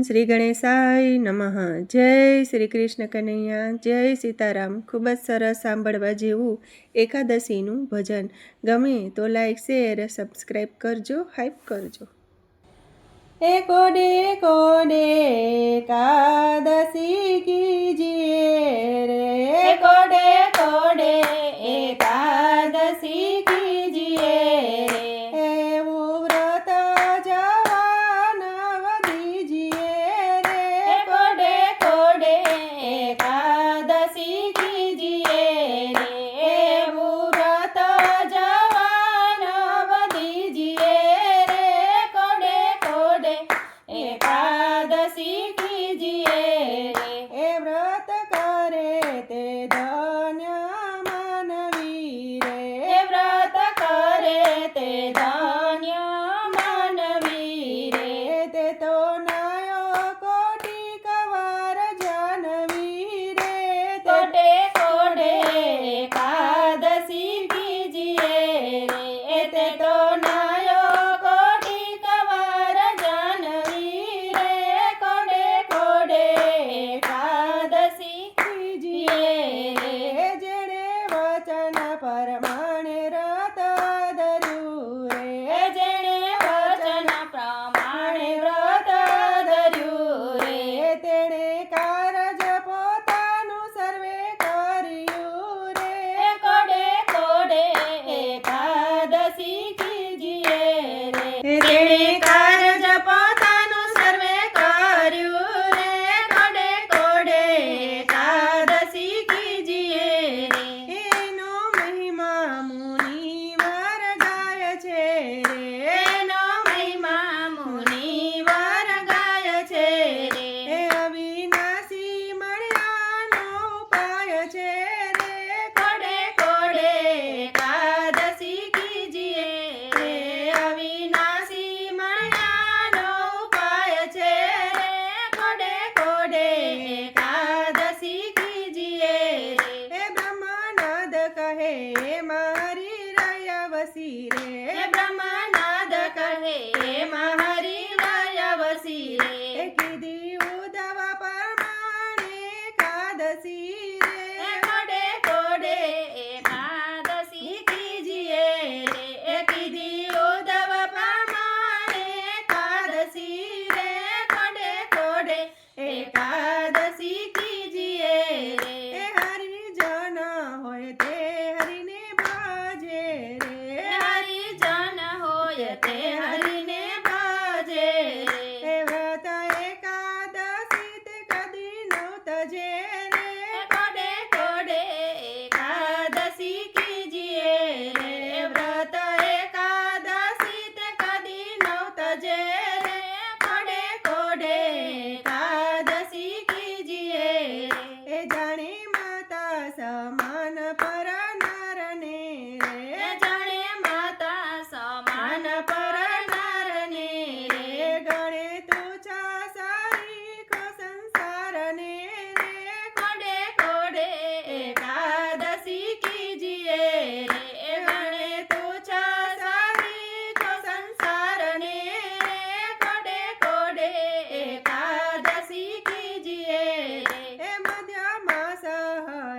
શ્રી ગણેશાય નમઃ. જય શ્રી કૃષ્ણ કનૈયા, જય સીતારામ. ખૂબ જ સરસ સાંભળવા જેવું એકાદશીનું ભજન. ગમે તો લાઈક, શેર, સબસ્ક્રાઈબ કરજો, હાઈપ કરજો. કોડે કોડે એકાદશી કીજીએ રે, કોડે કોડે એકાદશી કીજીએ રે, એવું વ્રત જવાન વધીજીએ રે, કોડે કોડે એકાદશી કીજીએ રે, એવું વ્રત જવાન વધીજીએ રે, કોડે કોડે એકાદશી કીજીએ રે. એ વ્રત કરે તે ધન્ય માનવી રે, એ વ્રત કરે તે ધન્ય માનવી રે, તે તો નાયો કોટી કવાર જાનવી રે, કોટે કોડે એકાદશી કીજીએ રે, તે તો નાયો કોટી કવાર જાનવી રે, કોડે કોડે એકાદશી કીજીએ રે. જેણે વચન પ્રમાણે વ્રત ધર્યું રે, જેણે વચન પ્રમાણે વ્રત ધર્યું રે, તેણે કારજ પોતાનું સર્વે કર્યું રે, કોડે કોડે એકાદશી કીજીએ રે, તેણે કારજ પોતાનું સર્વે કર્યું રે, કોડે કોડે એકાદશી કીજીએ રે. એનો મહિમા મુનિવાર ગાય છે રે, એનો મહિમા મુનિવાર ગાય છે રે, અવિનાશી મળ્યાનો ઉપાય છે રે, કોડે કોડે એકાદશી કીજીએ રે, અવિનાશી મળ્યાનો ઉપાય છે રે, કોડે કોડે એકાદશી કીજીએ રે. બ્રહ્માનંદ કહે મારી રયવસી રે, બ્રહ્માનંદ કહે મારી રયવસી રે, કીધી ઉદ્ધવ પ્રમાણે એકાદશી રે, કોડે કોડે એકાદશી કીજીએ રે, કીધી ઉદ્ધવ પ્રમાણે એકાદશી રે, કોડે કોડે એકાદશી કીજીએ રે. હરિજન હોય તે હરિને ભજે રે, હરિજન હોય તે હરિને ભજે રે, વ્રત એકાદશી તે કદી ન તજે રે, કોડે કોડે એકાદશી કીજીએ રે, વ્રત એકાદશી તે કદી ન તજે રે, કોડે કોડે એકાદશી કીજીએ રે. જાણે માતા સમાન પર નરને રે, જાણે માતા સમાન પર નરને રે, ગણે તુચ્છા સારીખો સંસારને રે, કોડે કોડે એકાદશી કીજીએ રે, ગણે તુચ્છા સારીખો સંસારને રે, કોડે કોડે એકાદશી કીજીએ રે. મધ્ય માસ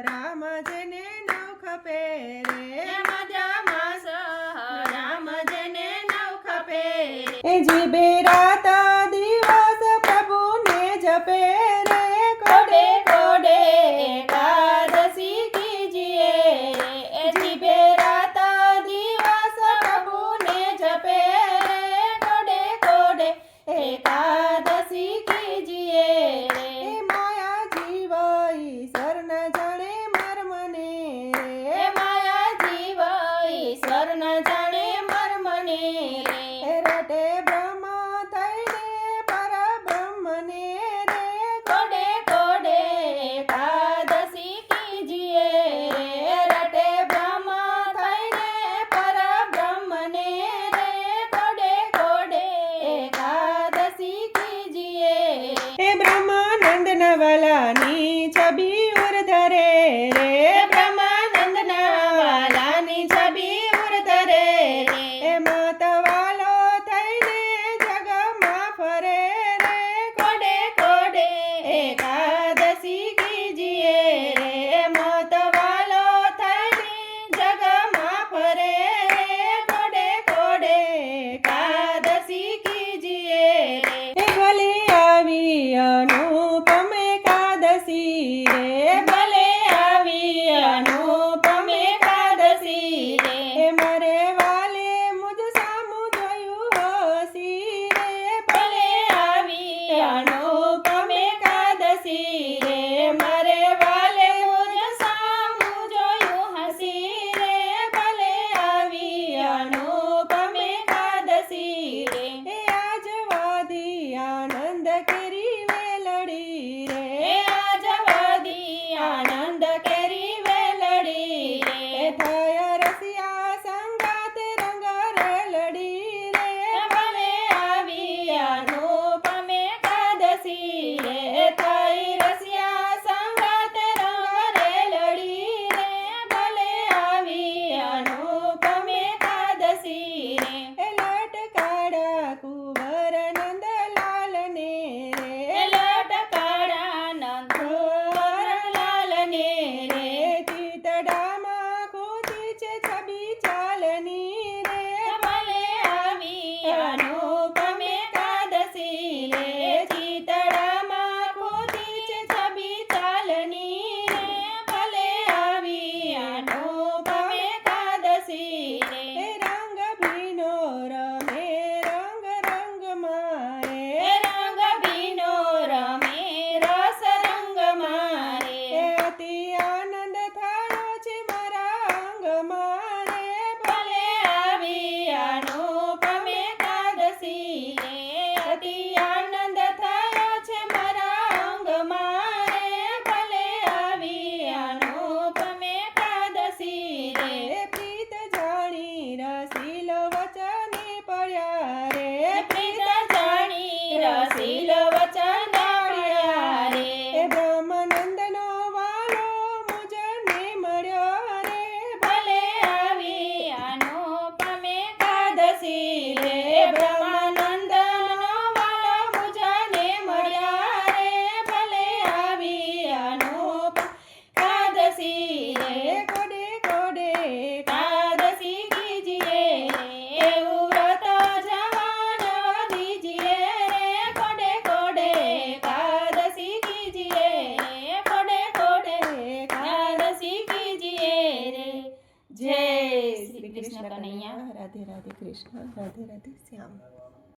રામ જેને નવ ખપે રે, મધ્ય માસ રામ જેને નવ ખપે રે, જીભે રાત દિવસ પ્રભુને જપે રે, કોડે કોડે એકાદશી કીજીએ રે, જીભે રાત દિવસ પ્રભુને જપે રે, કોડે કોડે એકાદશી કીજીએ રે. માયા જીવ ઈશ્વર ન જાણે મર્મને રે, માયા જીવ ઈશ્વર ન જાણે મર્મને રે, રટે બ્રહ્મ થઈને પરબ્રહ્મને રે, કોડે કોડે એકાદશી કીજીએ રે, રટે બ્રહ્મ થઈને પરબ્રહ્મને રે, કોડે કોડે એકાદશી કીજીએ રે. બ્રહ્માનંદ નવલાની છબી ઉર ધરે રે, બ્રહ્માનંદ નવલાની છબી ઉર ધરે રે, માતવાલા રાધે રાધે કૃષ્ણ, રાધે રાધે શ્યામ.